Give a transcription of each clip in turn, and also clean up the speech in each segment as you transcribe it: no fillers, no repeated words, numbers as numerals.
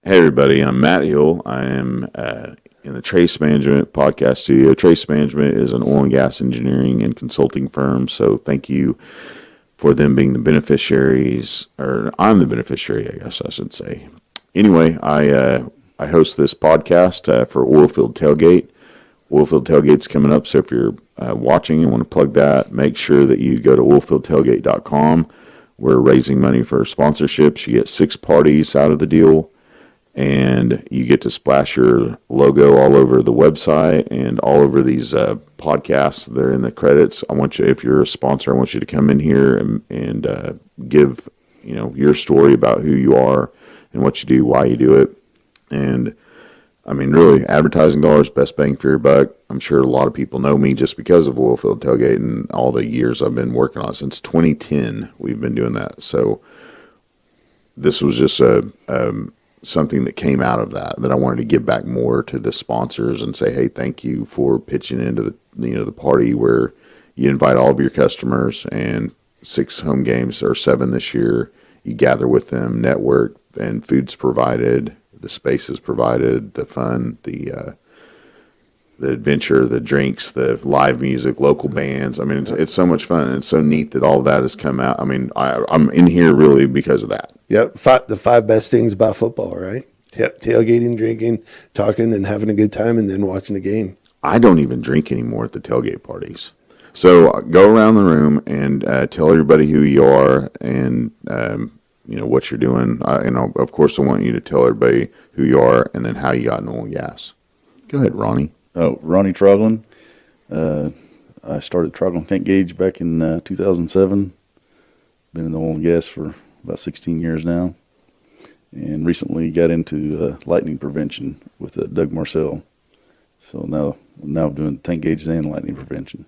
Hey everybody, I'm Matt Hill. I am in the Trace Management podcast studio. Trace Management is an oil and gas engineering and consulting firm, so thank you for them being the beneficiaries, or I'm the beneficiary, I guess I should say. Anyway, I host this podcast for Oilfield Tailgate. Oilfield Tailgate's coming up, so if you're watching and want to plug that, make sure that you go to oilfieldtailgate.com. We're raising money for sponsorships. You get 6 parties out of the deal, and you get to splash your logo all over the website and all over these podcasts. They're in the credits. I want you, if you're a sponsor, I want you to come in here and give your story about who you are and what you do, why you do it. And I mean, really, advertising dollars, best bang for your buck. I'm sure a lot of people know me just because of Oilfield Tailgate and all the years I've been working on it. Since 2010, we've been doing that. So this was just something that came out of that I wanted to give back more to the sponsors and say, hey, thank you for pitching into the party where you invite all of your customers, and 6 home games or 7 this year. You gather with them, network, and food's provided, the space is provided, the fun, the adventure, the drinks, the live music, local bands. I mean, it's so much fun, and it's so neat that all of that has come out. I mean, I'm in here really because of that. Yep, the 5 best things about football, right? Tailgating, drinking, talking, and having a good time, and then watching the game. I don't even drink anymore at the tailgate parties. So go around the room and tell everybody who you are and what you're doing. Of course, I want you to tell everybody who you are and then how you got in oil and gas. Go ahead, Ronnie. Oh, Ronnie Troglin. I started Troglin Tank Gauge back in 2007. Been in the oil and gas for about 16 years now. And recently got into lightning prevention with Doug Marcille. So now I'm doing tank gauges and lightning prevention.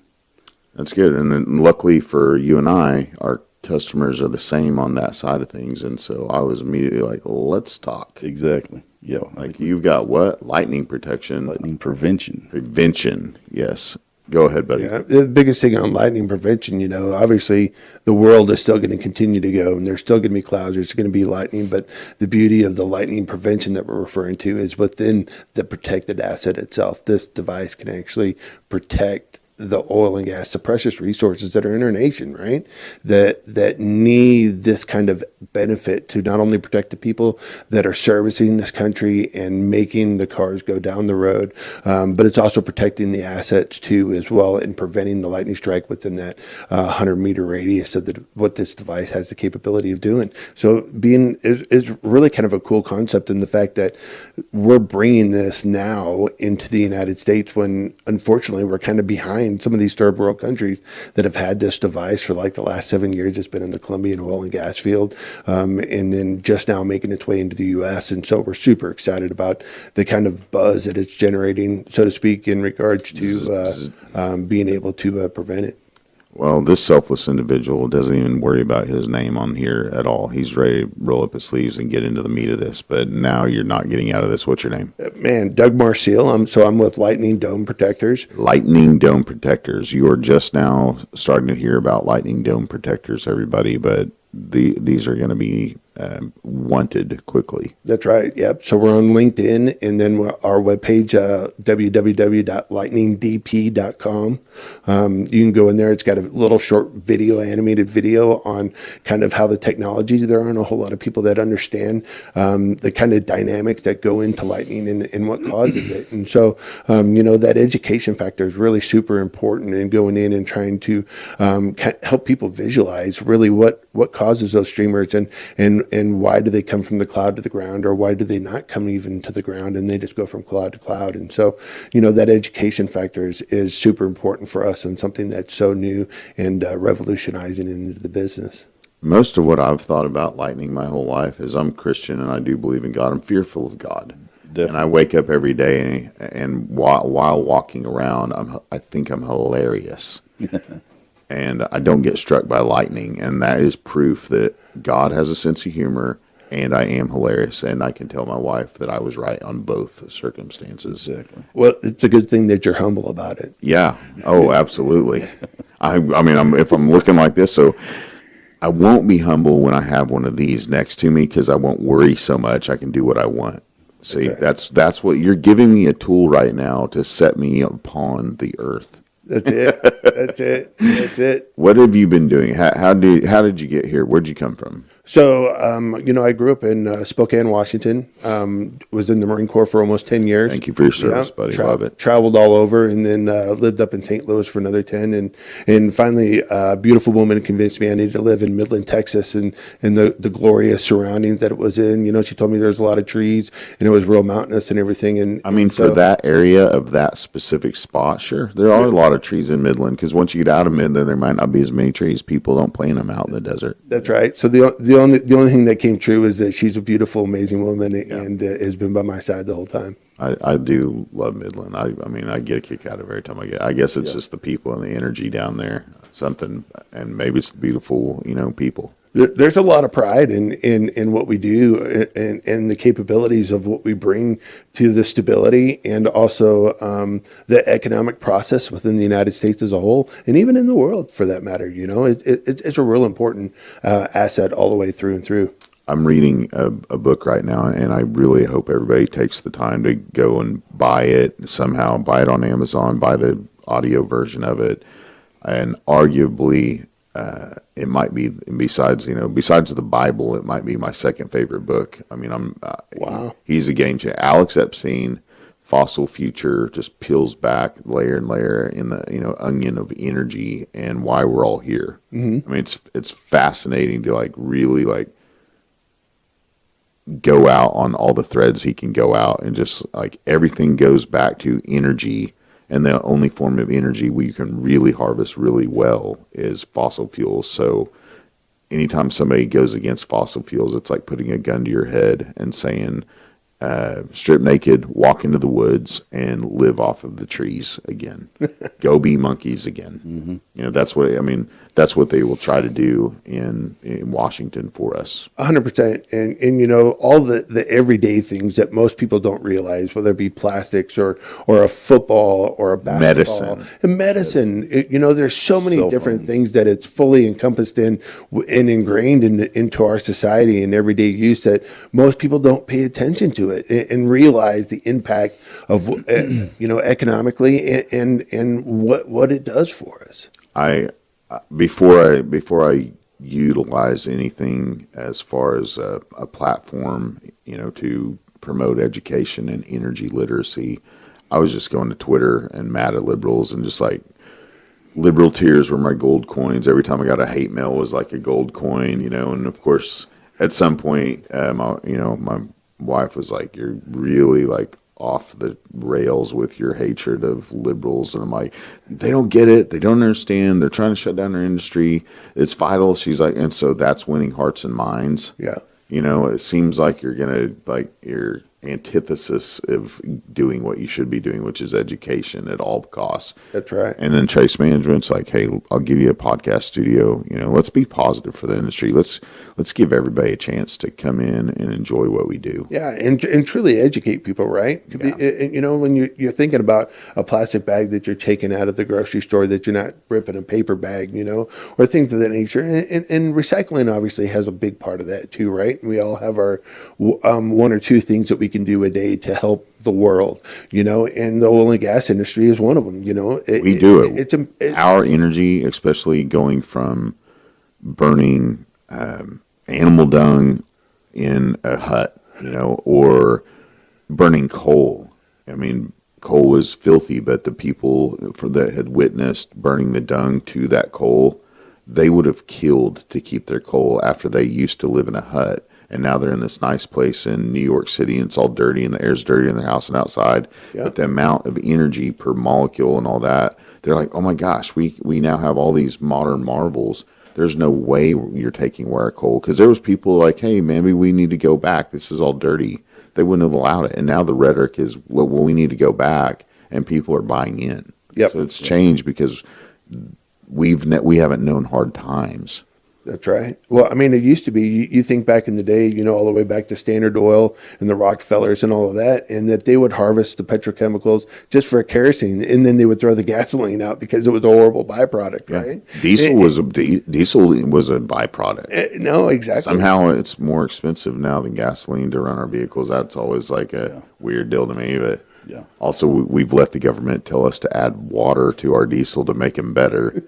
That's good. And then luckily for you and I, our customers are the same on that side of things. And so I was immediately like, let's talk. Exactly. Yeah. Like, you've got what? Lightning protection. Lightning prevention. Prevention. Yes. Go ahead, buddy. Yeah, the biggest thing on lightning prevention, obviously the world is still going to continue to go, and there's still going to be clouds, there's going to be lightning, but the beauty of the lightning prevention that we're referring to is within the protected asset itself. This device can actually protect the oil and gas, the precious resources that are in our nation, right? That need this kind of benefit to not only protect the people that are servicing this country and making the cars go down the road, but it's also protecting the assets too as well, and preventing the lightning strike within that 100-meter radius of what this device has the capability of doing. So is really kind of a cool concept in the fact that we're bringing this now into the United States when unfortunately we're kind of behind some of these third world countries that have had this device for like the last 7 years. It's been in the Colombian oil and gas field, and then just now making its way into the U.S. And so we're super excited about the kind of buzz that it's generating, so to speak, in regards to being able to prevent it. Well, this selfless individual doesn't even worry about his name on here at all. He's ready to roll up his sleeves and get into the meat of this. But now you're not getting out of this. What's your name? Man, Doug Marcille. I'm with Lightning Dome Protectors. Lightning Dome Protectors. You are just now starting to hear about Lightning Dome Protectors, everybody. But these are going to be wanted quickly. That's right. Yep. So we're on LinkedIn, and then our webpage, www.lightningdp.com. You can go in there. It's got a little short animated video on kind of how the technology. There aren't a whole lot of people that understand the kind of dynamics that go into lightning and what causes it. And so, that education factor is really super important in going in and trying to help people visualize really what causes those streamers and why do they come from the cloud to the ground, or why do they not come even to the ground and they just go from cloud to cloud. And so, that education factor is super important for us, and something that's so new and revolutionizing into the business. Most of what I've thought about lightning my whole life is I'm Christian and I do believe in God. I'm fearful of God. Definitely. And I wake up every day and while walking around, I think I'm hilarious. And I don't get struck by lightning. And that is proof that God has a sense of humor, and I am hilarious. And I can tell my wife that I was right on both circumstances. Exactly. Well, it's a good thing that you're humble about it. Yeah. Oh, absolutely. I mean, if I'm looking like this, so I won't be humble when I have one of these next to me because I won't worry so much. I can do what I want. See, Okay. that's what you're giving me a tool right now to set me upon the earth. That's it. That's it. That's it. What have you been doing? How did you get here? Where'd you come from? So, I grew up in Spokane, Washington. Was in the Marine Corps for almost 10 years. Thank you for your service, buddy. Love it. Traveled all over, and then lived up in St. Louis for another 10. And finally, a beautiful woman convinced me I needed to live in Midland, Texas, and the glorious surroundings that it was in. She told me there was a lot of trees, and it was real mountainous and everything. And I mean, for that area of that specific spot, sure, there are a lot of trees in Midland because once you get out of Midland, there might not be as many trees. People don't plant them out in the desert. That's right. So the only thing that came true is that she's a beautiful, amazing woman, and has been by my side the whole time. I do love Midland. I mean, I get a kick out of every time I get. I guess it's just the people and the energy down there. Something, and maybe it's the beautiful, people. There's a lot of pride in what we do and the capabilities of what we bring to the stability and also the economic process within the United States as a whole, and even in the world for that matter. It's a real important asset all the way through and through. I'm reading a book right now, and I really hope everybody takes the time to go and buy it somehow, buy it on Amazon, buy the audio version of it, and arguably it might be, besides the Bible, it might be my second favorite book. I mean, Wow. He's a game changer. Alex Epstein, Fossil Future, just peels back layer and layer in the onion of energy and why we're all here. Mm-hmm. I mean, it's fascinating to really go out on all the threads he can go out, and just everything goes back to energy. And the only form of energy we can really harvest really well is fossil fuels. So anytime somebody goes against fossil fuels, it's like putting a gun to your head and saying, strip naked, walk into the woods, and live off of the trees again. Go be monkeys again. Mm-hmm. That's what they will try to do in Washington for us. 100%. And all the everyday things that most people don't realize, whether it be plastics or a football or a basketball. Medicine. There's so many different things that it's fully encompassed in and ingrained into our society and everyday use that most people don't pay attention to it and realize the impact of economically and what it does for us. Before I utilize anything as far as a platform, to promote education and energy literacy, I was just going to Twitter and mad at liberals and just liberal tears were my gold coins. Every time I got a hate mail was like a gold coin, and of course at some point, my wife was like, "You're really off the rails with your hatred of liberals." And I'm like, they don't get it. They don't understand. They're trying to shut down their industry. It's vital. She's like, and so that's winning hearts and minds. Yeah. It seems like you're going to your antithesis of doing what you should be doing, which is education at all costs. That's right. And then Trace Management's like, hey, I'll give you a podcast studio. Let's be positive for the industry. Let's give everybody a chance to come in and enjoy what we do. Yeah, and truly educate people, right? Yeah. When you're thinking about a plastic bag that you're taking out of the grocery store, that you're not ripping a paper bag, or things of that nature. And recycling obviously has a big part of that too, right? We all have our one or two things that we can do a day to help the world, and the oil and gas industry is one of them. We do it. Our energy, especially going from burning animal dung in a hut, or burning coal. I mean, coal was filthy, but the people that had witnessed burning the dung to that coal, they would have killed to keep their coal after they used to live in a hut. And now they're in this nice place in New York City, and it's all dirty, and the air's dirty in their house and outside. Yeah. But the amount of energy per molecule and all that, they're like, oh my gosh, we now have all these modern marvels. There's no way you're taking away our coal. Because there was people like, hey, maybe we need to go back. This is all dirty. They wouldn't have allowed it. And now the rhetoric is, well, we need to go back, and people are buying in. Yep. So it's changed because we haven't known hard times. That's right. Well, I mean, it used to be, you think back in the day, all the way back to Standard Oil and the Rockefellers and all of that, and that they would harvest the petrochemicals just for kerosene, and then they would throw the gasoline out because it was a horrible byproduct, Yeah. right? Diesel was a byproduct. No, exactly. Somehow it's more expensive now than gasoline to run our vehicles. That's always like a weird deal to me. But also, we've let the government tell us to add water to our diesel to make them better.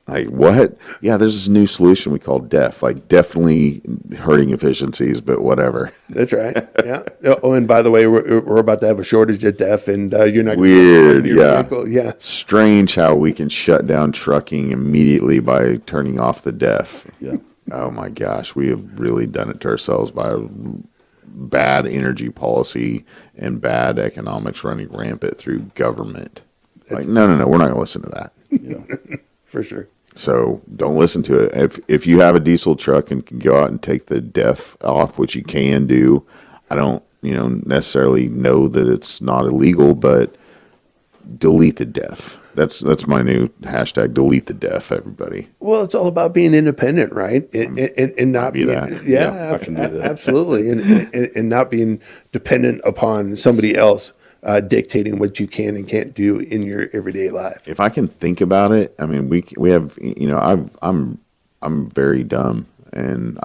Like, what? Yeah, there's this new solution we call DEF, like definitely hurting efficiencies, but whatever. That's right. Yeah. Oh, and by the way, we're about to have a shortage of DEF, and you're not Weird, your vehicle. Yeah. Strange how we can shut down trucking immediately by turning off the DEF. Yeah. Oh my gosh, we have really done it to ourselves by bad energy policy and bad economics running rampant through government. Like, no, we're not going to listen to that. Yeah. For sure. So don't listen to it. If you have a diesel truck and can go out and take the DEF off, which you can do, I don't necessarily know that it's not illegal, but delete the DEF. That's my new hashtag. Delete the DEF, everybody. Well, it's all about being independent, right? And not be being that. Yeah, I can do that. absolutely, and not being dependent upon somebody else dictating what you can and can't do in your everyday life. If I can think about it, I mean, we have I'm very dumb,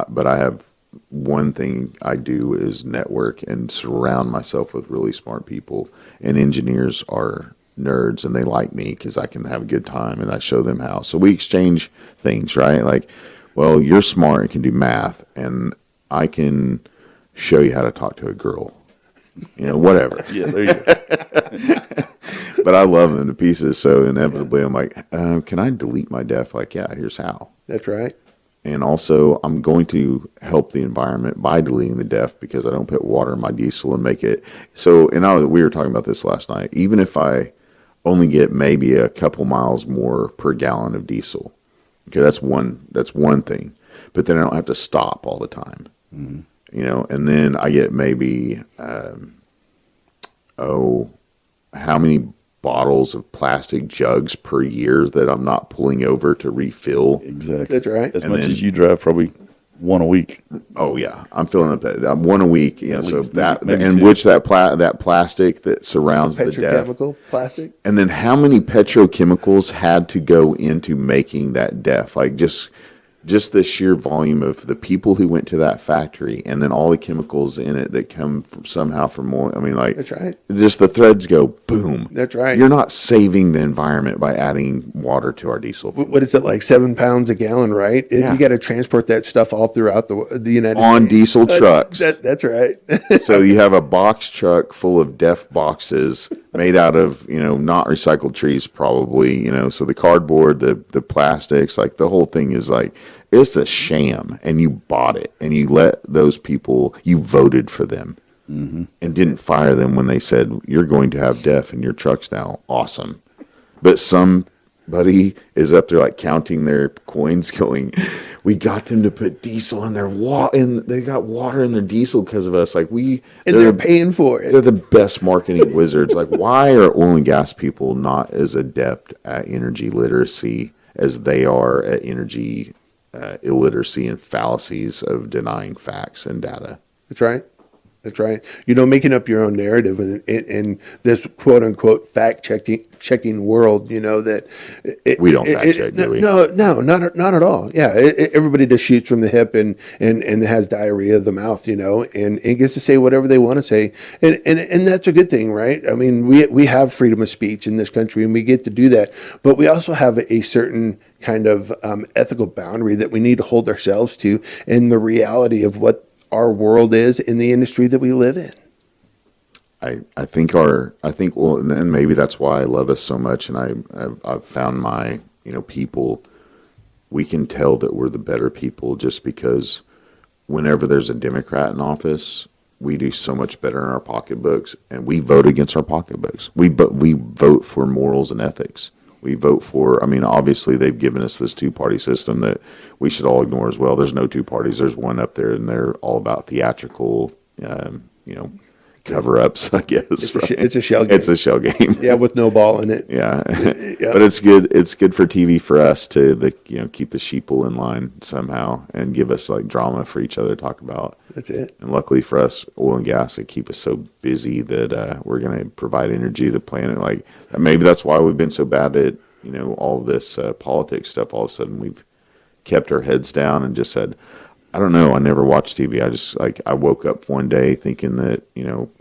but I have one thing I do is network and surround myself with really smart people, and engineers are nerds and they like me because I can have a good time and I show them how. So we exchange things, right? Like, well, you're smart and can do math, and I can show you how to talk to a girl. Whatever. Yeah, there you go. But I love them to pieces. So inevitably, I'm like, can I delete my DEF? Like, yeah, here's how. That's right. And also, I'm going to help the environment by deleting the DEF because I don't put water in my diesel and make it. So, we were talking about this last night. Even if I only get maybe a couple miles more per gallon of diesel, okay, that's one thing. But then I don't have to stop all the time. Mm-hmm. And then I get maybe, how many bottles of plastic jugs per year that I'm not pulling over to refill. Exactly. That's right. As much as you drive, probably one a week. Oh yeah, I'm filling up that. I'm one a week. So least, that maybe and two. which that plastic that surrounds the DEF. Petrochemical plastic. And then how many petrochemicals had to go into making that DEF? Like just the sheer volume of the people who went to that factory, and then all the chemicals in it that come somehow from oil. I mean, like, That's right. Just the threads go boom. That's right. You're not saving the environment by adding water to our diesel. What is it, like 7 pounds a gallon, right? Yeah. You got to transport that stuff all throughout the United On States. diesel trucks. That's right. So you have a box truck full of DEF boxes made out of, not recycled trees probably, so the cardboard, the plastics, like the whole thing is like, it's a sham, and you bought it, and you let those people, you voted for them, and didn't fire them when they said, you're going to have DEF in your trucks now. Awesome. But somebody is up there like counting their coins going, we got them to put diesel in their and they got water in their diesel because of us. Like And they're paying for it. They're the best marketing wizards. Like, why are oil and gas people not as adept at energy literacy as they are at energy illiteracy and fallacies of denying facts and data? That's right. That's right. Making up your own narrative in this quote unquote fact checking world, that we don't fact check, do we? No, not at all. Yeah. Everybody just shoots from the hip and has diarrhea of the mouth, and gets to say whatever they want to say. And that's a good thing, right? I mean, we have freedom of speech in this country and we get to do that, but we also have a certain kind of ethical boundary that we need to hold ourselves to, and the reality of what our world is in the industry that we live in. I think and maybe that's why I love us so much, and I've found my people. We can tell that we're the better people just because whenever there's a Democrat in office, we do so much better in our pocketbooks, and we vote against our pocketbooks. We vote for morals and ethics. We vote for, obviously they've given us this two-party system that we should all ignore as well. There's no two parties. There's one up there, and they're all about theatrical, cover-ups, I guess. It's a shell game. It's a shell game. Yeah, with no ball in it. Yeah. Yeah. But it's good. It's good for TV for us to keep the sheeple in line somehow and give us like drama for each other to talk about. That's it. And luckily for us, oil and gas, they keep us so busy that we're going to provide energy to the planet. Like maybe that's why we've been so bad at all this politics stuff. All of a sudden, we've kept our heads down and just said, I don't know. I never watched TV. I just I woke up one day thinking that,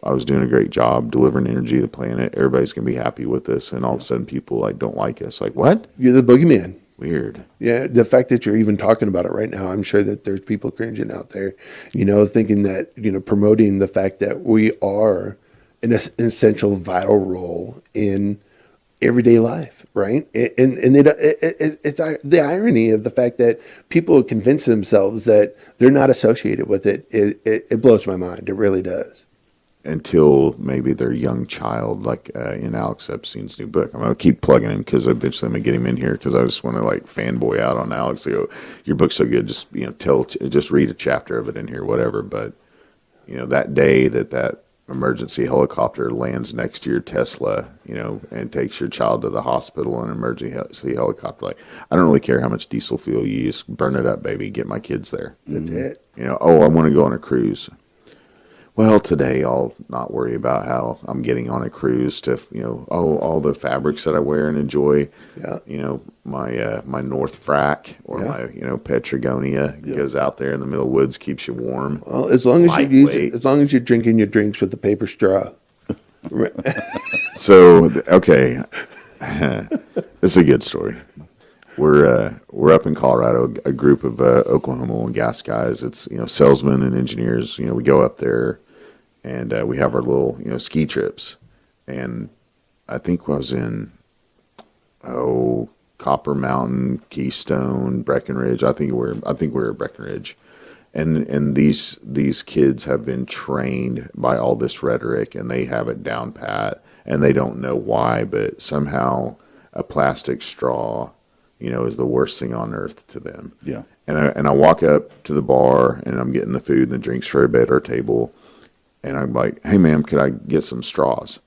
I was doing a great job delivering energy to the planet. Everybody's going to be happy with this. And all of a sudden people don't like us. Like, what? You're the boogeyman. Weird. Yeah. The fact that you're even talking about it right now, I'm sure that there's people cringing out there, thinking that, promoting the fact that we are an essential, vital role in everyday life, right? And it's the irony of the fact that people convince themselves that they're not associated with it. It blows my mind. It really does. Until maybe their young child, like in Alex Epstein's new book. I'm going to keep plugging him because eventually I'm going to get him in here because I just want to fanboy out on Alex. I go, your book's so good, just just read a chapter of it in here, whatever. But that day that emergency helicopter lands next to your Tesla, and takes your child to the hospital in an emergency helicopter. Like, I don't really care how much diesel fuel you use. Burn it up, baby. Get my kids there. That's it. Oh, I want to go on a cruise. Well, today I'll not worry about how I'm getting on a cruise to, all the fabrics that I wear and enjoy. Yeah. My North Frac or my, Petragonia goes out there in the middle of the woods, keeps you warm. Well, as long as as long as you're drinking your drinks with the paper straw. So, okay, this is a good story. We're up in Colorado, a group of Oklahoma oil and gas guys. It's salesmen and engineers. We go up there, and we have our little ski trips. And I think I was in Copper Mountain, Keystone, Breckenridge. I think we're at Breckenridge, and these kids have been trained by all this rhetoric, and they have it down pat, and they don't know why, but somehow a plastic straw, is the worst thing on earth to them. Yeah. And I walk up to the bar, and I'm getting the food and the drinks for everybody at our table, and I'm like, "Hey, ma'am, could I get some straws?"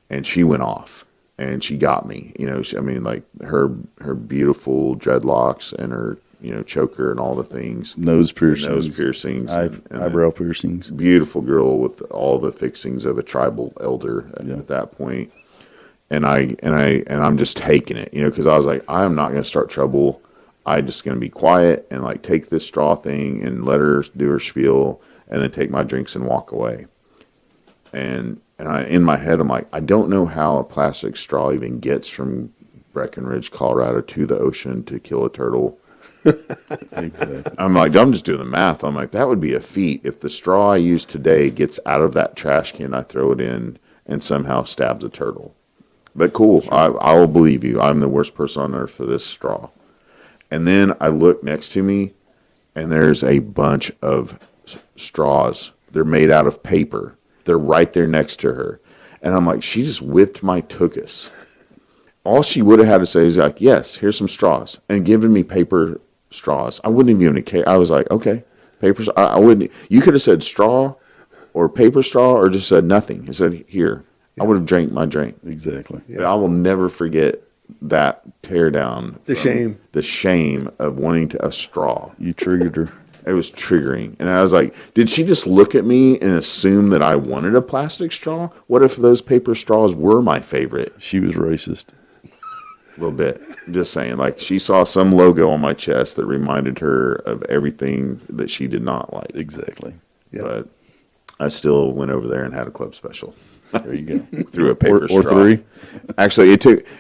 And she went off, and she got me. Her beautiful dreadlocks and her choker and all the things, nose piercings, and eyebrow piercings. Beautiful girl with all the fixings of a tribal elder at that point. And I'm just taking it, because I was like, I'm not going to start trouble. I'm just going to be quiet and take this straw thing and let her do her spiel, and then take my drinks and walk away. And in my head, I'm like, I don't know how a plastic straw even gets from Breckenridge, Colorado to the ocean to kill a turtle. Exactly. I'm just doing the math. I'm like, that would be a feat if the straw I use today gets out of that trash can I throw it in and somehow stabs a turtle. But cool, sure. I will believe you. I'm the worst person on earth for this straw. And then I look next to me, and there's a bunch of straws. They're made out of paper. They're right there next to her. And I'm like, she just whipped my tuchus. All she would have had to say is like, yes, here's some straws, and given me paper straws. I wouldn't even care. I was like, okay, paper. I wouldn't. You could have said straw or paper straw, or just said nothing. I said, here. I would have drank my drink. Exactly. Yeah. I will never forget that tear down. The shame of wanting a straw. You triggered her. It was triggering. And I was like, did she just look at me and assume that I wanted a plastic straw? What if those paper straws were my favorite? She was racist. A little bit. Just saying. She saw some logo on my chest that reminded her of everything that she did not like. Exactly. Yep. But I still went over there and had a club special. There you go. Through a paper straw. Or three. Actually,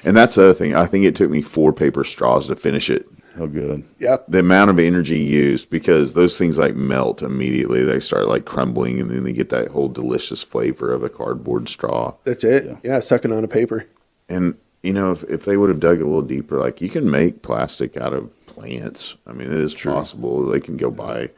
and that's the other thing. I think it took me 4 paper straws to finish it. Oh, good. Yep. The amount of energy used, because those things melt immediately. They start crumbling, and then they get that whole delicious flavor of a cardboard straw. That's it. Yeah, sucking on a paper. And, if they would have dug a little deeper, you can make plastic out of plants. I mean, it is possible. They can go buy.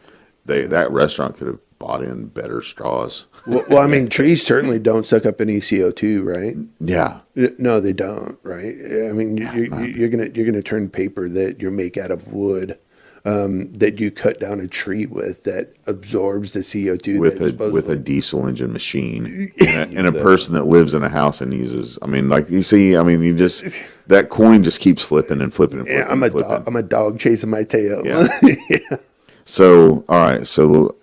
That restaurant could have bought in better straws. Well, I mean, trees certainly don't suck up any CO2, right? Yeah. No, they don't, right? I mean, you're gonna turn paper that you make out of wood that you cut down a tree with that absorbs the CO2 with a diesel engine machine and a person that lives in a house and uses. I mean, like you see, I mean, you just that coin just keeps flipping and flipping and flipping. Yeah, I'm a dog chasing my tail. Yeah. Yeah. So, all right. So,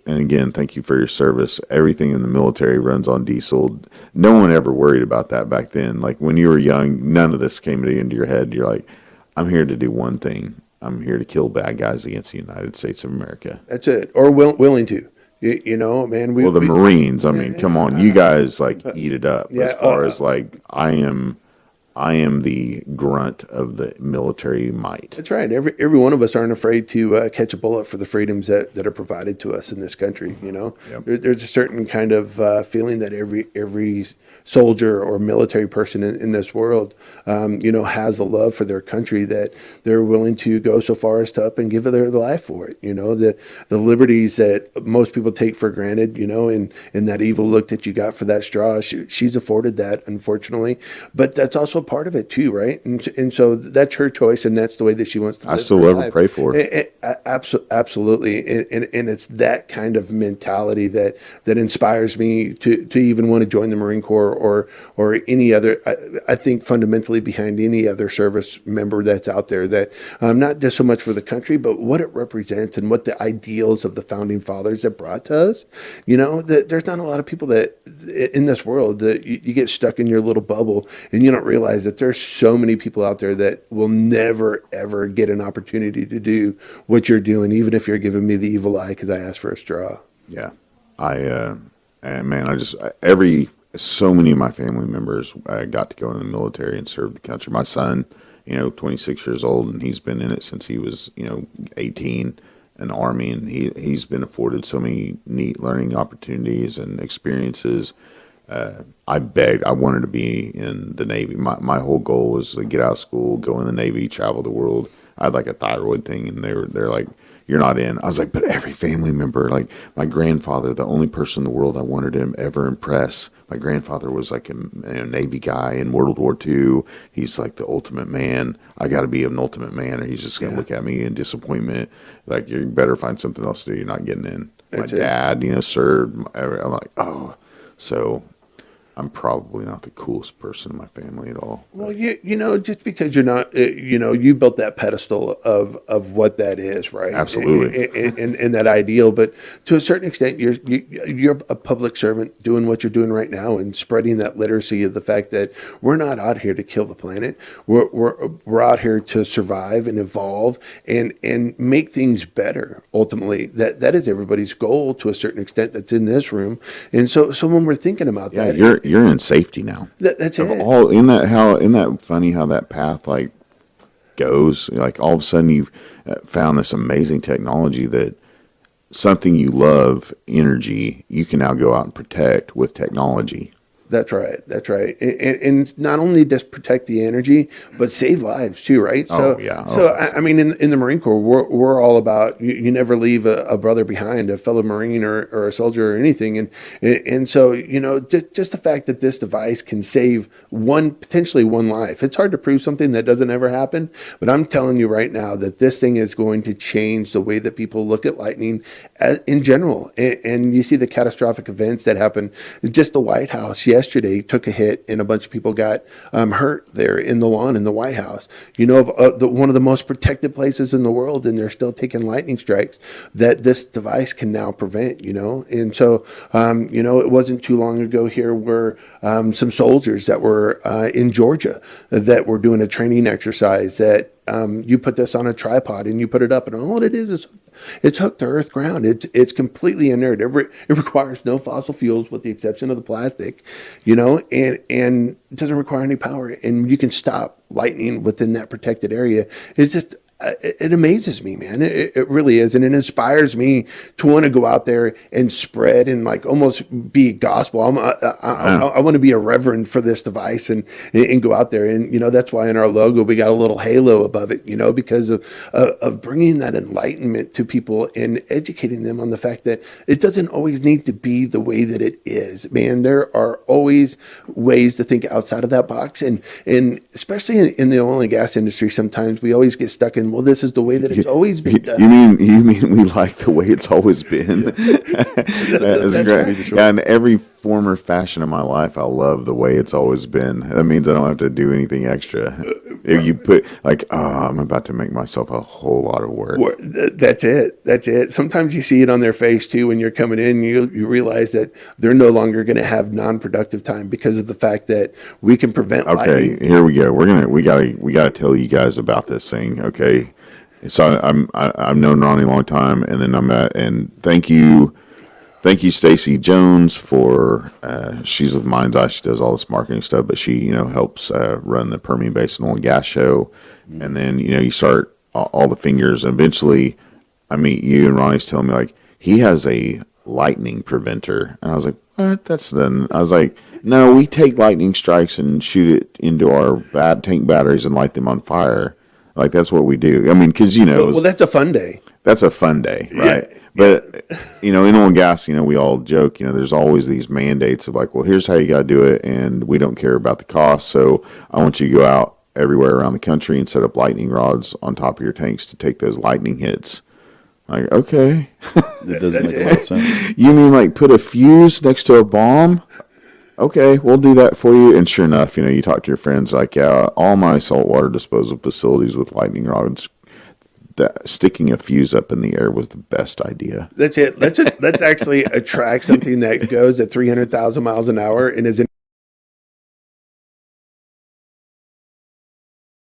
and again, thank you for your service. Everything in the military runs on diesel. No one ever worried about that back then. Like when you were young, none of this came into your head. You're like, I'm here to do one thing. I'm here to kill bad guys against the United States of America. That's it. Or willing to. You know, man. The Marines. I mean, come on, you guys like eat it up. Yeah, as far as like, I am the grunt of the military might. That's right. Every one of us aren't afraid to catch a bullet for the freedoms that are provided to us in this country. You know, Yep. There's a certain kind of feeling that every soldier or military person in this world, has a love for their country that they're willing to go so far as to up and give their life for it. You know, the liberties that most people take for granted, and that evil look that you got for that straw, she's afforded that, unfortunately. But that's also part of it too, right? And so that's her choice, and that's the way that she wants to live. I still love her, pray for her. Absolutely. And it's that kind of mentality that inspires me to even want to join the Marine Corps or any other. I think fundamentally behind any other service member that's out there, that not just so much for the country, but what it represents and what the ideals of the founding fathers that brought to us. That there's not a lot of people that in this world that you get stuck in your little bubble and you don't realize that there's so many people out there that will never ever get an opportunity to do what you're doing, even if you're giving me the evil eye because I asked for a straw. Yeah, so many of my family members got to go in the military and serve the country. My son, 26 years old, and he's been in it since he was, 18 in the Army, and he's been afforded so many neat learning opportunities and experiences. I wanted to be in the Navy. My whole goal was to get out of school, go in the Navy, travel the world. I had like a thyroid thing, and they're like, you're not in. I was like, but every family member, like my grandfather, the only person in the world I wanted to ever impress. My grandfather was like a Navy guy in World War II. He's like the ultimate man. I got to be an ultimate man, or he's just going to look at me in disappointment. Like, you better find something else to do. You're not getting in. That's my dad, served. I'm like, oh. So I'm probably not the coolest person in my family at all. Well, just because you're not, you built that pedestal of what that is, right? Absolutely. And that ideal. But to a certain extent, you're a public servant doing what you're doing right now and spreading that literacy of the fact that we're not out here to kill the planet. We're out here to survive and evolve and make things better. Ultimately, that is everybody's goal to a certain extent that's in this room. And so when we're thinking about that, you're in safety now. That's it. Isn't that funny how that path like goes? Like all of a sudden you've found this amazing technology that something you love, energy, you can now go out and protect with technology. That's right. And not only just protect the energy, but save lives too, right? So, I mean, in the Marine Corps, we're all about you never leave a brother behind, a fellow Marine or a soldier or anything. And so, just the fact that this device can save potentially one life. It's hard to prove something that doesn't ever happen, but I'm telling you right now that this thing is going to change the way that people look at lightning in general. And you see the catastrophic events that happen. Just the White House yesterday took a hit and a bunch of people got hurt there in the lawn in the White House. One of the most protected places in the world, and they're still taking lightning strikes that this device can now prevent, And so, it wasn't too long ago here where some soldiers that were in Georgia that were doing a training exercise that you put this on a tripod and you put it up, and all it is it's hooked to earth ground. It's completely inert. It requires no fossil fuels with the exception of the plastic, and it doesn't require any power. And you can stop lightning within that protected area. It's just, it amazes me, man. It really is. And it inspires me to want to go out there and spread and like almost be gospel. I want to be a reverend for this device and go out there. And, that's why in our logo, we got a little halo above it, because of bringing that enlightenment to people and educating them on the fact that it doesn't always need to be the way that it is, man. There are always ways to think outside of that box. And especially in the oil and gas industry, sometimes we always get stuck in perfection. Well, this is the way that it's always been done. You mean we like the way it's always been? That's great. Right. Yeah, in every form or fashion of my life, I love the way it's always been. That means I don't have to do anything extra. If you put like, oh, I'm about to make myself a whole lot of work. That's it. That's it. Sometimes you see it on their face too when you're coming in. You realize that they're no longer going to have non-productive time because of the fact that we can prevent. Okay, lightning. here we go. We gotta tell you guys about this thing. Okay, so I've known Ronnie a long time, and then and thank you, Stacy Jones for she's with Mind's Eye. She does all this marketing stuff, but she helps run the Permian Basin Oil and Gas Show, and then you start all the fingers. And eventually, I meet you, and Ronnie's telling me like he has a lightning preventer, and I was like, what? I was like, no, we take lightning strikes and shoot it into our tank batteries and light them on fire. Like that's what we do. I mean, because well, that's a fun day. That's a fun day, right? Yeah. But in oil and gas, we all joke. There's always these mandates of like, well, here's how you got to do it, and we don't care about the cost. So I want you to go out everywhere around the country and set up lightning rods on top of your tanks to take those lightning hits. Like, okay. It doesn't make a lot of sense. You mean like put a fuse next to a bomb? Okay, we'll do that for you. And sure enough, you talk to your friends like, yeah, all my saltwater disposal facilities with lightning rods, that sticking a fuse up in the air was the best idea. That's it. Let's actually attract something that goes at 300,000 miles an hour and is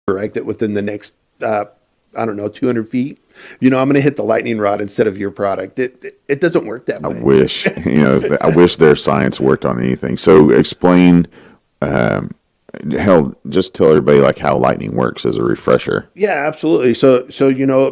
correct it within the next, 200 feet. I'm going to hit the lightning rod instead of your product. It doesn't work that way. I wish, I wish their science worked on anything. So explain, just tell everybody like how lightning works as a refresher. Yeah, absolutely. So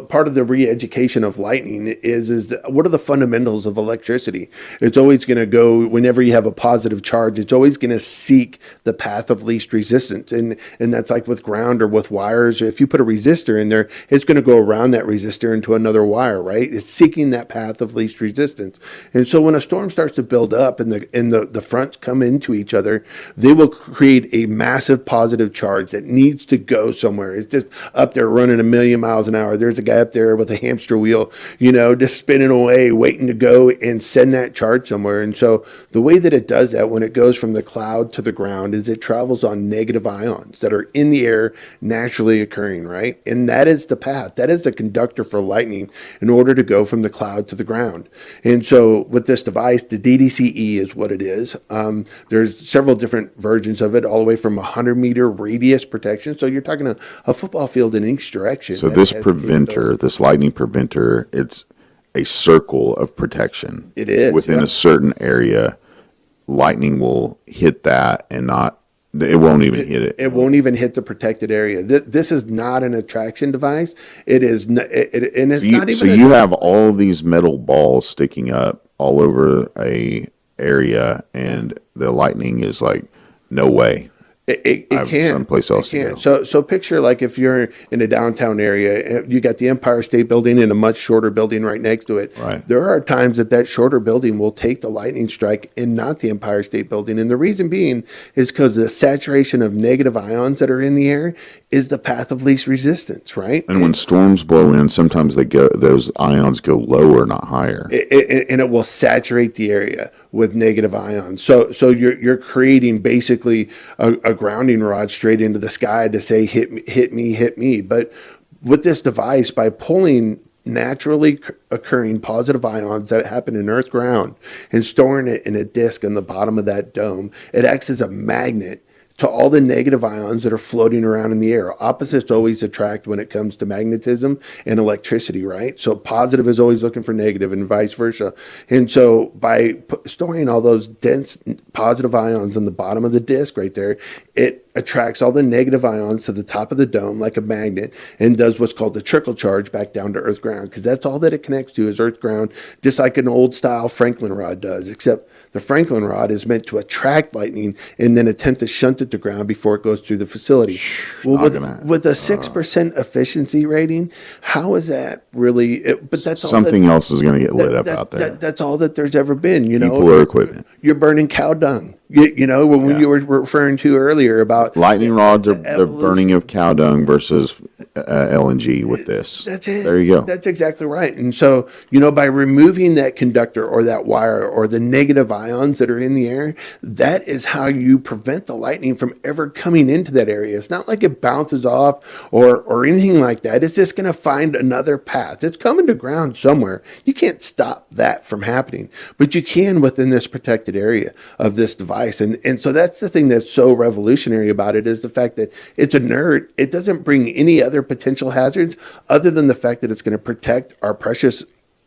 part of the re-education of lightning is what are the fundamentals of electricity? It's always going to go, whenever you have a positive charge, it's always going to seek the path of least resistance. And that's like with ground or with wires. If you put a resistor in there, it's going to go around that resistor into another wire, right? It's seeking that path of least resistance. And so when a storm starts to build up and the fronts come into each other, they will create a massive positive charge that needs to go somewhere. It's just up there running 1,000,000 miles an hour. There's a guy up there with a hamster wheel, just spinning away, waiting to go and send that charge somewhere. And so the way that it does that when it goes from the cloud to the ground is it travels on negative ions that are in the air naturally occurring, right? And that is the path. That is the conductor for lightning in order to go from the cloud to the ground. And so with this device, the DDCE is what it is. There's several different versions of it, all the way from 100-meter radius protection. So you're talking a football field in each direction. So this preventer, this lightning preventer, it's a circle of protection. It is. Within a certain area, lightning will hit that and it won't even hit it. It won't even hit the protected area. This is not an attraction device. It is, and it's not even. So you have all these metal balls sticking up all over a area, and the lightning is like, no way. It can. Someplace else to go. So picture like if you're in a downtown area, you got the Empire State Building and a much shorter building right next to it. Right. There are times that shorter building will take the lightning strike and not the Empire State Building. And the reason being is because the saturation of negative ions that are in the air is the path of least resistance, right? And when storms blow in, sometimes those ions go lower, not higher. And it will saturate the area with negative ions. So you're creating basically a grounding rod straight into the sky to say, hit me. But with this device, by pulling naturally occurring positive ions that happen in earth ground and storing it in a disk in the bottom of that dome, it acts as a magnet to all the negative ions that are floating around in the air. Opposites always attract when it comes to magnetism and electricity, right? So positive is always looking for negative and vice versa. And so by storing all those dense positive ions on the bottom of the disk right there, it attracts all the negative ions to the top of the dome like a magnet and does what's called the trickle charge back down to earth ground, because that's all that it connects to is earth ground, just like an old style Franklin rod does, except the Franklin rod is meant to attract lightning and then attempt to shunt it to ground before it goes through the facility. Well, with a 6% efficiency rating, how is that really? But that's something else is going to get lit up out there. That's all that there's ever been. People or equipment. You're burning cow dung. When you were referring to earlier about lightning rods are the burning of cow dung versus LNG with this. That's it. There you go. That's exactly right. And so, by removing that conductor or that wire or the negative ions that are in the air, that is how you prevent the lightning from ever coming into that area. It's not like it bounces off or anything like that. It's just going to find another path. It's coming to ground somewhere. You can't stop that from happening, but you can within this protected area of this device. And so that's the thing that's so revolutionary about it, is the fact that it's inert. It doesn't bring any other potential hazards other than the fact that it's going to protect our precious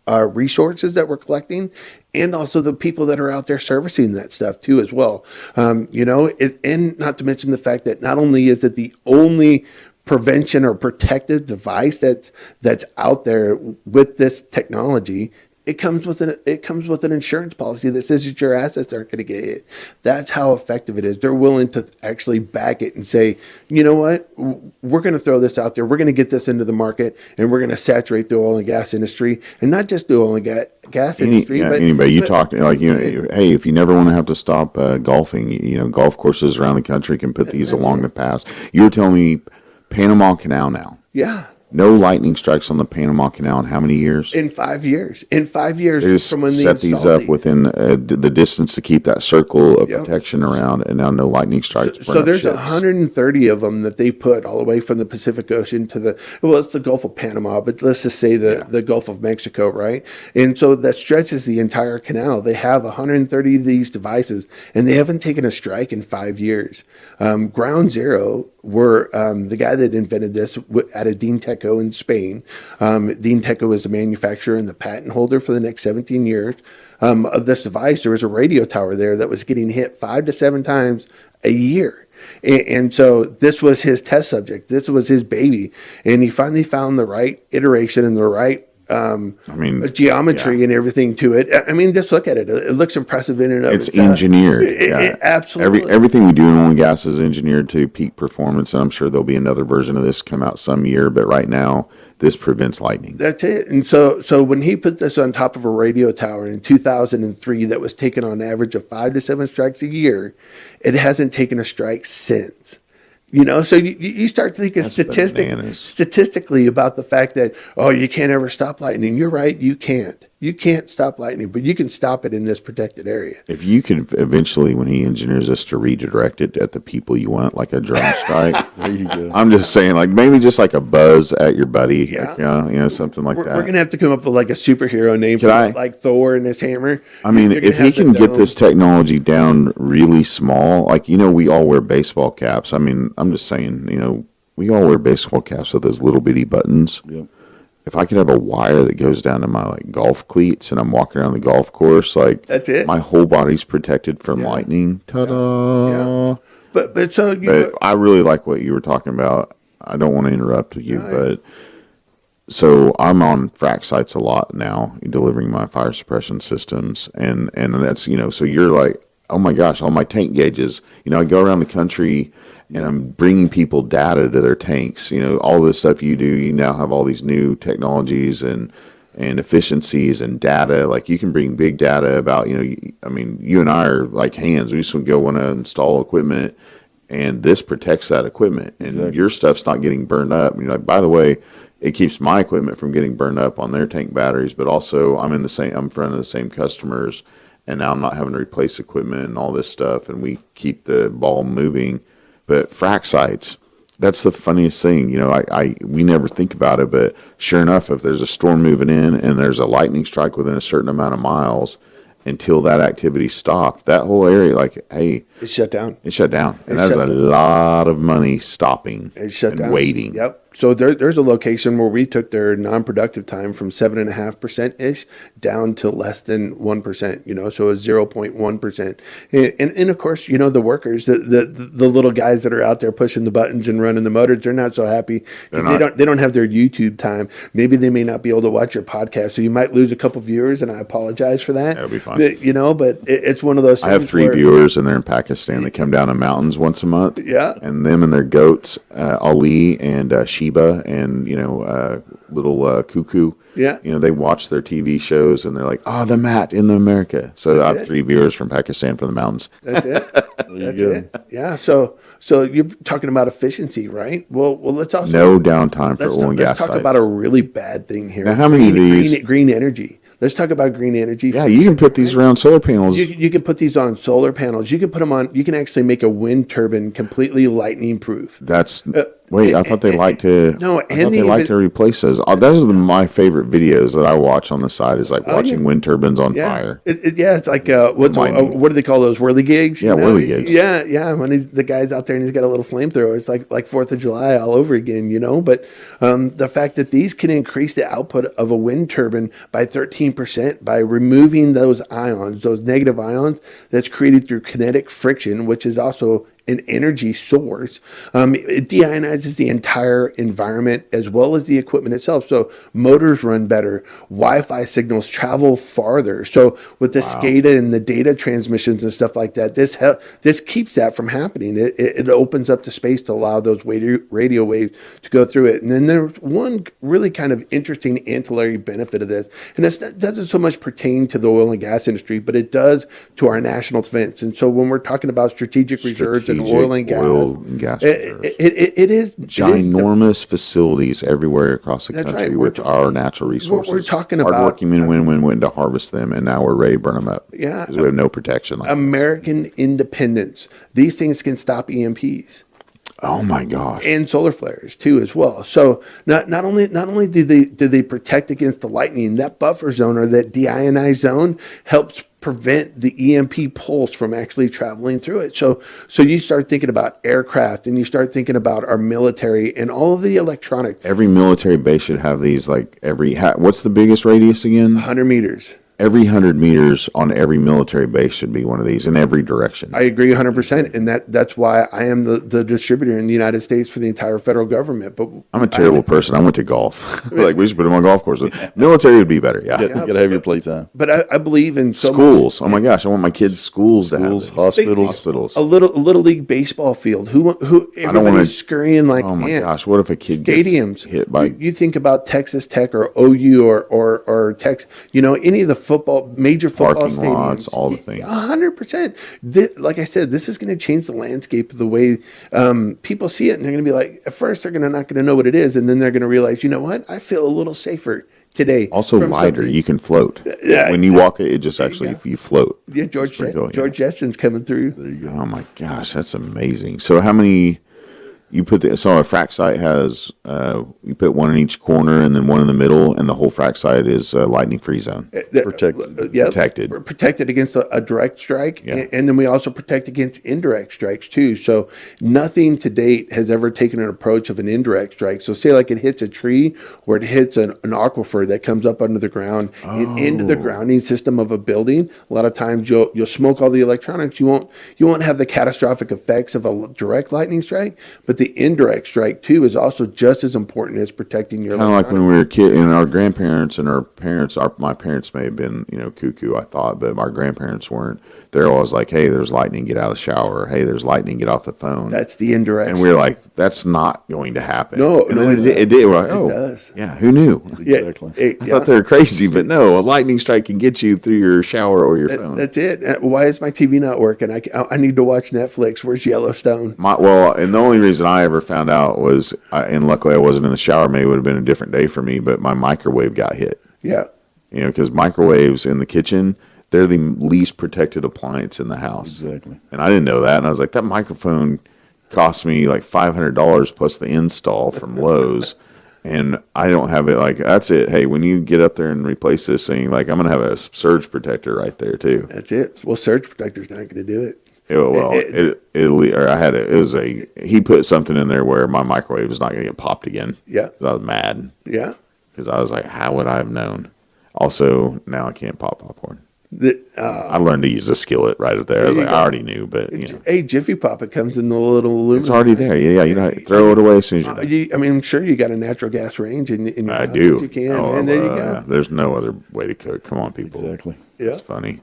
resources that we're collecting, and also the people that are out there servicing that stuff too as well. And not to mention the fact that not only is it the only prevention or protective device that's out there with this technology, it comes with an insurance policy that says that your assets aren't going to get hit. That's how effective it is. They're willing to actually back it and say, you know what, we're going to throw this out there. We're going to get this into the market, and we're going to saturate the oil and gas industry, and not just the oil and gas industry. But anybody. You talk like, hey, if you never want to have to stop golfing, golf courses around the country can put these along the paths. You were telling me Panama Canal now. Yeah. No lightning strikes on the Panama Canal in how many years? In 5 years. In 5 years they just from when they set these up within the distance to keep that circle of protection around, and now no lightning strikes. So there's 130 of them that they put all the way from the Pacific Ocean to it's the Gulf of Panama, but let's just say the Gulf of Mexico, right? And so that stretches the entire canal. They have 130 of these devices, and they haven't taken a strike in 5 years. Ground Zero were the guy that invented this out of Dean Teco in Spain. Dean Teco is the manufacturer and the patent holder for the next 17 years of this device. There was a radio tower there that was getting hit 5 to 7 times a year. And so this was his test subject. This was his baby. And he finally found the right iteration and the right geometry and everything to it. I mean, just look at it. It looks impressive in and of itself. It's engineered. Absolutely. Everything we do in oil and gas is engineered to peak performance, and I'm sure there'll be another version of this come out some year, but right now, this prevents lightning. That's it. And so when he put this on top of a radio tower in 2003 that was taking on average of 5 to 7 strikes a year, it hasn't taken a strike since. So you start thinking statistically about the fact that, you can't ever stop lightning. You're right, you can't. You can't stop lightning, but you can stop it in this protected area. If you could eventually, when he engineers this, to redirect it at the people you want, like a drone strike. There you go. I'm just saying, like maybe just like a buzz at your buddy, something like that. We're going to have to come up with like a superhero name like Thor and his hammer. I mean, if he can get this technology down really small, like, we all wear baseball caps. I mean, I'm just saying, we all wear baseball caps with those little bitty buttons. Yep. If I could have a wire that goes down to my golf cleats and I'm walking around the golf course, that's it. My whole body's protected from lightning. Ta-da! Yeah. But I really like what you were talking about. I don't want to interrupt you, but so I'm on frac sites a lot now, delivering my fire suppression systems, and that's so you're like, oh my gosh, all my tank gauges. I go around the country. And I'm bringing people data to their tanks. All this stuff you do, you now have all these new technologies and efficiencies and data. Like you can bring big data about, you and I are like hands. We just want to install equipment, and this protects that equipment. And your stuff's not getting burned up. And you're like, by the way, it keeps my equipment from getting burned up on their tank batteries, but also I'm in front of the same customers, and now I'm not having to replace equipment and all this stuff, and we keep the ball moving. But frac sites, that's the funniest thing. We never think about it, but sure enough, if there's a storm moving in and there's a lightning strike within a certain amount of miles, until that activity stopped, that whole area, it's shut down. And that's a lot of money stopping and waiting. Yep. So there's a location where we took their non-productive time from 7.5% ish down to less than 1%. So it's 0.1%. And of course, the workers, the little guys that are out there pushing the buttons and running the motors, they're not so happy because they don't have their YouTube time. Maybe they may not be able to watch your podcast, so you might lose a couple viewers, and I apologize for that. That'll be fine. But it's one of those things. I have 3 viewers, and they're in Pakistan. They come down the mountains once a month. Yeah. And them and their goats, Ali and Sheba and little Cuckoo, Yeah. They watch their TV shows and they're like, oh, the mat in America. So I have 3 viewers from Pakistan from the mountains. That's it. There you go. It. Yeah. So you're talking about efficiency, right? Well, let's also No downtime for oil and gas let's talk sites. about a really bad thing here. Now, how many of these? Green energy. Let's talk about green energy. Yeah, you can put these around solar panels. You can put these on solar panels. You can put them on. You can actually make a wind turbine completely lightning proof. That's wait. I thought they like to. No, I thought they like to replace those. Those are my favorite videos that I watch on the side. Is like watching wind turbines on fire. It's like what do they call those whirligigs? Yeah, whirligigs. Yeah. When the guy's out there and he's got a little flamethrower, it's like 4th of July all over again. But the fact that these can increase the output of a wind turbine by 13% by removing those ions, those negative ions that's created through kinetic friction, which is also an energy source. It deionizes the entire environment as well as the equipment itself. So motors run better, Wi-Fi signals travel farther. So with the SCADA and the data transmissions and stuff like that, this keeps that from happening. It opens up the space to allow those radio waves to go through it. And then there's one really kind of interesting ancillary benefit of this, and this doesn't so much pertain to the oil and gas industry, but it does to our national defense. And so when we're talking about strategic reserves and oil and gas, it is ginormous facilities everywhere across the country with our natural resources. We're talking about hardworking men and women went to harvest them, and now we're ready to burn them up. Yeah, because we have no protection. Like American independence. These things can stop EMPs. Oh my gosh! And solar flares too, as well. So not only do they protect against the lightning, that buffer zone or that deionized zone helps prevent the EMP pulse from actually traveling through it. So you start thinking about aircraft, and you start thinking about our military and all of the electronic. Every military base should have these. Like what's the biggest radius again? 100 meters. Every 100 meters on every military base should be one of these in every direction. I agree 100%. And that's why I am the distributor in the United States for the entire federal government. But I'm a terrible person. I went to golf. Like, we should put them on golf courses. Military would be better, yeah. You got to have your playtime. But I believe in schools. Oh my gosh, I want my kids' schools to have this. Hospitals. A little league baseball field. Everybody's scurrying like ants. Oh my ants. gosh, what if a kid Stadiums. gets hit by... You think about Texas Tech or OU or Texas, any of the major football parking stadiums, lots, all the things. 100%. Like I said, this is going to change the landscape of the way people see it, and they're going to be like, at first they're not going to know what it is, and then they're going to realize, you know what? I feel a little safer today. Also lighter, something. You can float. When you walk it just actually you float. Yeah, George Jetsen's coming through. There you go. Oh my gosh, that's amazing. So how many? You put a frac site has you put one in each corner and then one in the middle, and the whole frac site is lightning free zone. Protected. We're protected against a direct strike, and then we also protect against indirect strikes too. So nothing to date has ever taken an approach of an indirect strike. So say like it hits a tree or it hits an aquifer that comes up under the ground and into the grounding system of a building. A lot of times you'll smoke all the electronics. You won't have the catastrophic effects of a direct lightning strike, but the indirect strike too is also just as important as protecting your. Kind of like when we were a kid, and our grandparents and our parents. My parents may have been, cuckoo, I thought, but our grandparents weren't. They're always like, "Hey, there's lightning, get out of the shower. Hey, there's lightning, get off the phone." That's the indirect. And we're like, "That's not going to happen." No, it did. We're like, "Oh, it does." Yeah, who knew? Exactly. I thought they were crazy, but no, a lightning strike can get you through your shower or your phone. That's it. Why is my TV not working? I need to watch Netflix. Where's Yellowstone? And the only reason I ever found out was, and luckily I wasn't in the shower. Maybe it would have been a different day for me, but my microwave got hit. Yeah. Because microwaves in the kitchen, they're the least protected appliance in the house. Exactly. And I didn't know that. And I was like, that microphone cost me like $500 plus the install from Lowe's. And I don't have it. Like, that's it. Hey, when you get up there and replace this thing, like, I'm going to have a surge protector right there too. That's it. Well, surge protector's not going to do it. He put something in there where my microwave was not going to get popped again. Yeah. I was mad. Yeah. Because I was like, how would I have known? Also, now I can't pop popcorn. I learned to use the skillet right up there. I was like, I already knew, but Hey, Jiffy Pop, it comes in the little aluminum. It's already there. Yeah, you know, throw it away as soon as you're done. I'm sure you got a natural gas range in your I house do. that you can, and there you go. There's no other way to cook. Come on, people. Exactly. Yeah. It's funny.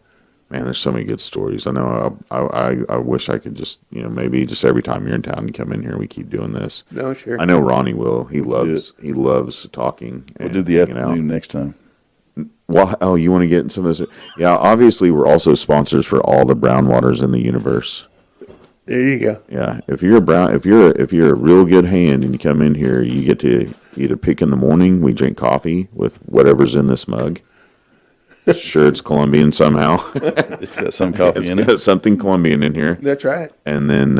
Man, there's so many good stories. I know. I wish I could just, maybe just every time you're in town, you come in here and we keep doing this. No, sure. I know Ronnie will. He loves talking. We'll do the afternoon next time. Well, oh, you want to get in some of this? Yeah, obviously we're also sponsors for all the brown waters in the universe. There you go. Yeah, if you're a real good hand and you come in here, you get to either pick in the morning. We drink coffee with whatever's in this mug. Sure, it's Colombian somehow. It's got some coffee in it. It's got something Colombian in here. That's right. And then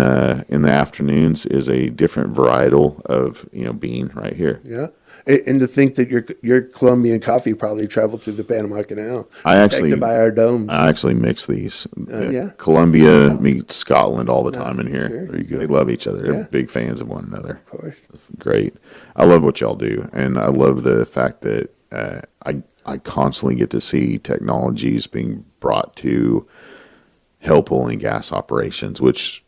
in the afternoons is a different varietal of bean right here. Yeah. And to think that your Colombian coffee probably traveled through the Panama Canal. Protected by our domes. I actually mix these. Yeah. Colombia meets Scotland all the time in here. Sure. There you go. They love each other. They're big fans of one another. Of course. Great. I love what y'all do, and I love the fact that I constantly get to see technologies being brought to help oil and gas operations, which,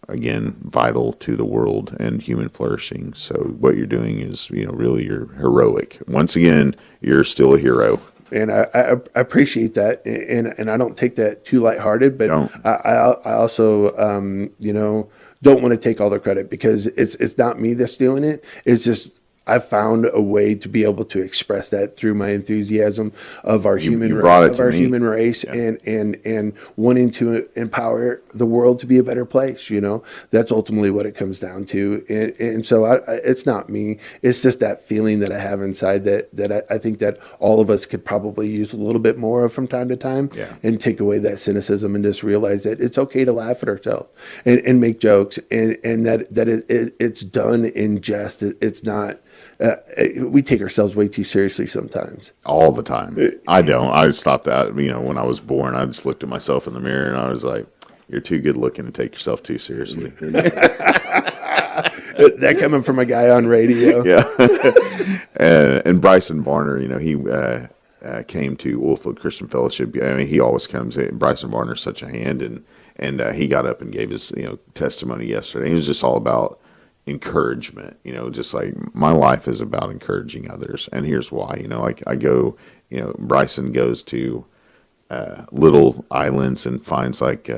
again, vital to the world and human flourishing. So what you're doing is, really you're heroic. Once again, you're still a hero. And I appreciate that, and I don't take that too lighthearted, but I also, don't want to take all the credit, because it's not me that's doing it. It's just I've found a way to be able to express that through my enthusiasm of our human race, and wanting to empower the world to be a better place. That's ultimately what it comes down to. And so it's not me. It's just that feeling that I have inside that I think that all of us could probably use a little bit more of from time to time, and take away that cynicism and just realize that it's okay to laugh at ourselves and make jokes, and that it's done in jest. It's not. We take ourselves way too seriously sometimes. All the time. I don't. I stopped that. When I was born, I just looked at myself in the mirror and I was like, "You're too good looking to take yourself too seriously." That coming from a guy on radio. Yeah. And Bryson Varner, he came to Oilfield Christian Fellowship. He always comes. Bryson Varner's such a hand, and he got up and gave his testimony yesterday. It was just all about encouragement, just like my life is about encouraging others. And here's why, like I go, Bryson goes to little islands and finds like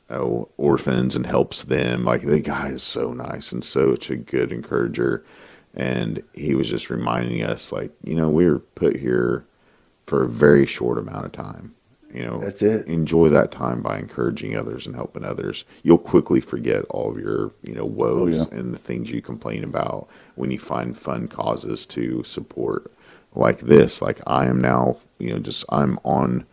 orphans and helps them. Like, the guy is so nice and such a good encourager. And he was just reminding us, like, we were put here for a very short amount of time. That's it. Enjoy that time by encouraging others and helping others. You'll quickly forget all of your, woes and the things you complain about when you find fun causes to support, like this. Like, I am now, I'm on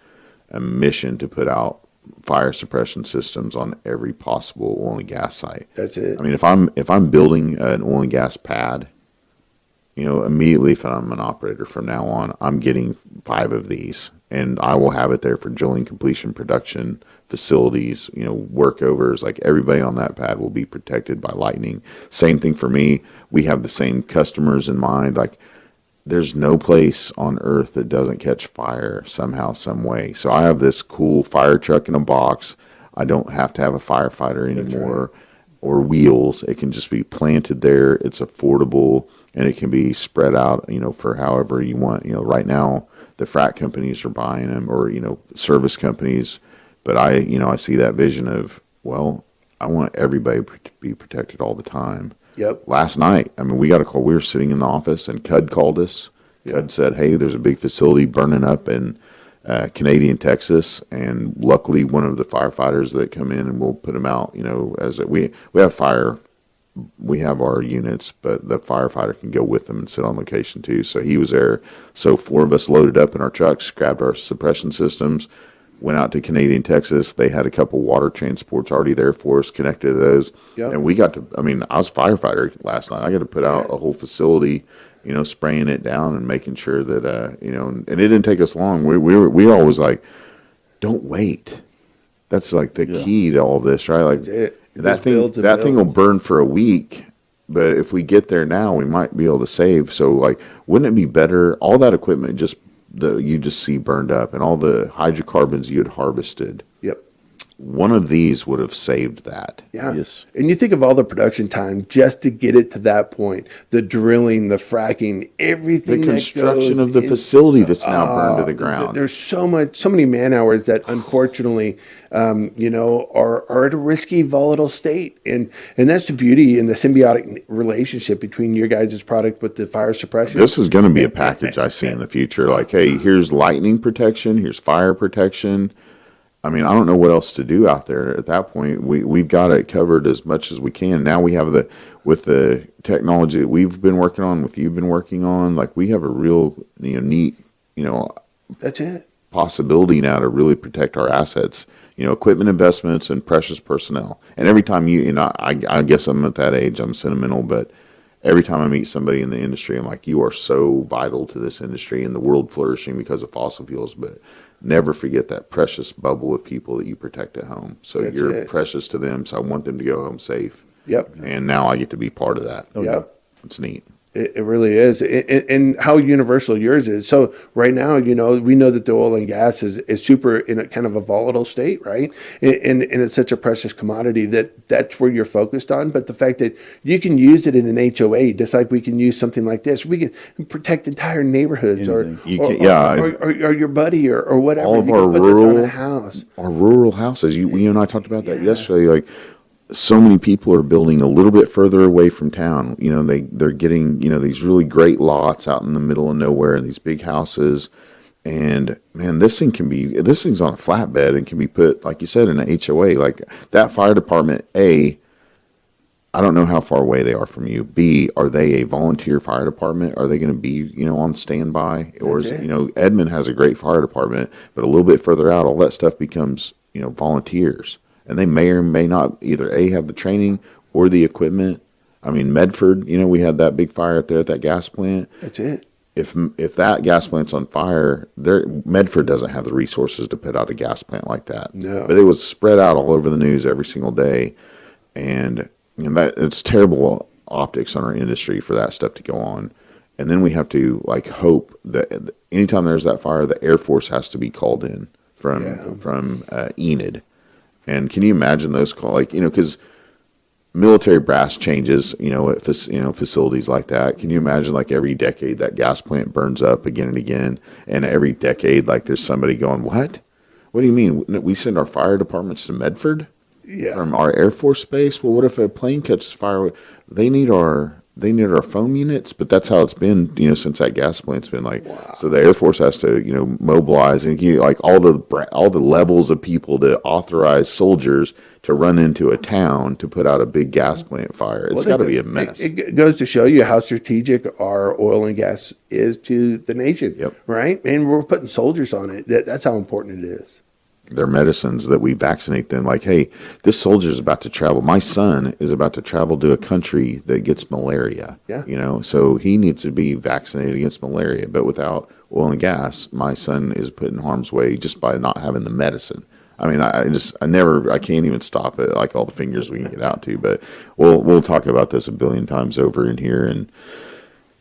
a mission to put out fire suppression systems on every possible oil and gas site. That's it. If I'm building an oil and gas pad, immediately, if I'm an operator from now on, I'm getting 5 of these. And I will have it there for drilling, completion, production facilities, workovers. Like, everybody on that pad will be protected by lightning. Same thing for me. We have the same customers in mind. Like, there's no place on earth that doesn't catch fire somehow, some way. So I have this cool fire truck in a box. I don't have to have a firefighter anymore or wheels. It can just be planted there. It's affordable, and it can be spread out, for however you want. Right now, the frac companies are buying them, or, service companies. But I see that vision of, well, I want everybody to be protected all the time. Yep. Last night, we got a call. We were sitting in the office, and Cud called us. Cud said, "Hey, there's a big facility burning up in Canadian Texas." And luckily, one of the firefighters that come in, and we'll put them out, we have fire. We have our units, but the firefighter can go with them and sit on location too. So he was there. So 4 of us loaded up in our trucks, grabbed our suppression systems, went out to Canadian Texas. They had a couple water transports already there for us, connected to those. Yep. And we got to, I was a firefighter last night. I got to put out a whole facility, spraying it down and making sure that, and it didn't take us long. We were always like, don't wait. That's like the key to all this, right? Like, that thing will burn for a week, but if we get there now, we might be able to save. So, like, wouldn't it be better? All that equipment you just see burned up, and all the hydrocarbons you had harvested. Yep. one of these would have saved that. Yeah. Yes. And you think of all the production time just to get it to that point, the drilling, the fracking, everything. The that construction goes of the in- facility that's now burned to the ground. There's so many man hours that unfortunately, are at a risky, volatile state. And that's the beauty and the symbiotic relationship between your guys' product with the fire suppression. This is going to be a package I see in the future. Like, hey, here's lightning protection, here's fire protection. I mean, I don't know what else to do out there at that point. We've got it covered as much as we can. Now we have with the technology that we've been working on, with you've been working on, like we have a real, neat, That's it. possibility now to really protect our assets, equipment investments and precious personnel. And every time I guess I'm at that age, I'm sentimental, but every time I meet somebody in the industry, I'm like, you are so vital to this industry and the world flourishing because of fossil fuels, but never forget that precious bubble of people that you protect at home. So That's you're it. precious to them, so I want them to go home safe. Yep. And now I get to be part of that. Yep. It's neat. It really is. And how universal yours is. So right now, we know that the oil and gas is super in a kind of a volatile state, right? And it's such a precious commodity that's where you're focused on. But the fact that you can use it in an HOA, just like we can use something like this, we can protect entire neighborhoods or your buddy or whatever. All of you our can put this on a house. Our rural houses, you and I talked about that yesterday, like, so many people are building a little bit further away from town. They're getting, these really great lots out in the middle of nowhere, these big houses. And man, this thing's on a flatbed and can be put, like you said, in an HOA. Like that fire department, A, I don't know how far away they are from you. B, are they a volunteer fire department? Are they going to be, on standby? Or is it, Edmond has a great fire department, but a little bit further out, all that stuff becomes, volunteers. And they may or may not either A, have the training or the equipment. I mean, Medford, we had that big fire out there at that gas plant. That's it. If that gas plant's on fire, Medford doesn't have the resources to put out a gas plant like that. No. But it was spread out all over the news every single day. And that it's terrible optics on our industry for that stuff to go on. And then we have to hope that anytime there's that fire, the Air Force has to be called in from Enid. And can you imagine those calls? Because military brass changes, at facilities like that. Can you imagine every decade that gas plant burns up again and again, and every decade there's somebody going, what? What do you mean? We send our fire departments to Medford from our Air Force base? Well, what if a plane catches fire? They need our foam units, but that's how it's been, since that gas plant's been Wow. So the Air Force has to, mobilize and all the levels of people to authorize soldiers to run into a town to put out a big gas plant fire. It's got to be a mess. It goes to show you how strategic our oil and gas is to the nation, right? And we're putting soldiers on it. That's how important it is. Their medicines that we vaccinate them. Hey, this soldier is about to travel. My son is about to travel to a country that gets malaria. Yeah. So he needs to be vaccinated against malaria. But without oil and gas, my son is put in harm's way just by not having the medicine. I mean, I can't even stop it. All the fingers we can get out to. But we'll talk about this a billion times over in here, and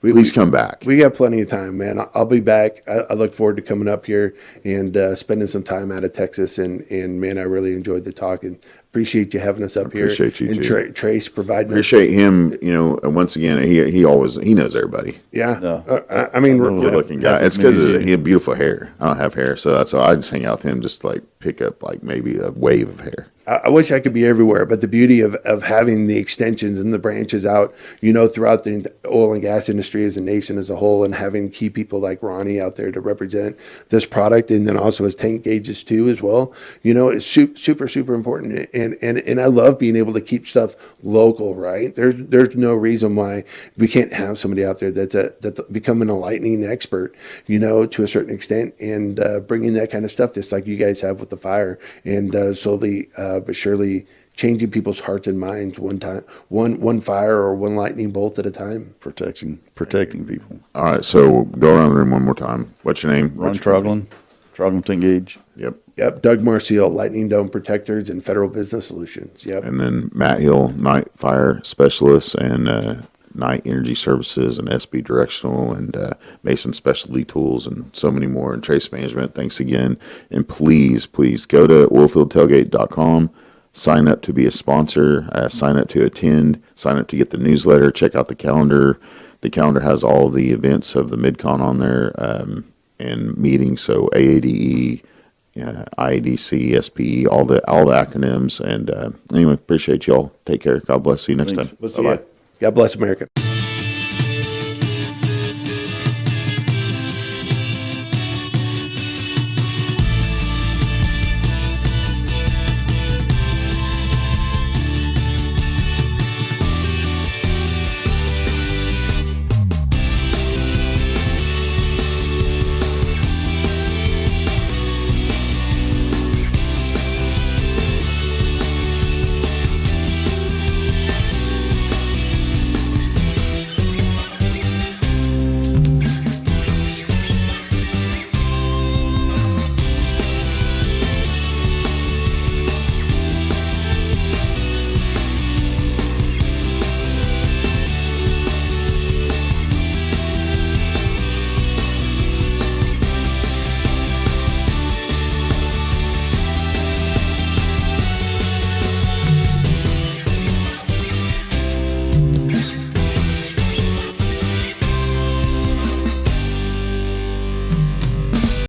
please come back. We got plenty of time, man. I'll be back. I look forward to coming up here and spending some time out of Texas. And man, I really enjoyed the talk and appreciate you having us up here. Appreciate you, and too. Trace providing Appreciate him. And once again, he knows everybody. Yeah. No. I mean, Good looking guy. It's because he had beautiful hair. I don't have hair, so that's why I just hang out with him, just pick up maybe a wave of hair. I wish I could be everywhere, but the beauty of having the extensions and the branches out, throughout the oil and gas industry as a nation as a whole, and having key people like Ronnie out there to represent this product, and then also as tank gauges too as well, is super, super important. And I love being able to keep stuff local, right? There's no reason why we can't have somebody out there that's becoming a lightning expert, to a certain extent, and bringing that kind of stuff, just like you guys have with the fire, and slowly but surely changing people's hearts and minds one fire or one lightning bolt at a time. Protecting people. All right, so go around the room one more time. What's your name? Ron Troglin, Tank Gauge. Yep. Doug Marcille, Lightning Dome Protectors and Federal Business Solutions. Yep. And then Matt Hill, Night Fire Specialist, and Knight Energy Services and SB Directional and Mason Specialty Tools and so many more, and Trace Management. Thanks again. And please go to oilfieldtailgate.com, sign up to be a sponsor, sign up to attend, sign up to get the newsletter, check out the calendar. The calendar has all of the events of the MidCon on there and meetings, so AADE, IADC, SPE, all the acronyms. And anyway, appreciate y'all. Take care. God bless. See you next Thanks. time. We'll see Bye-bye. ya. God bless America.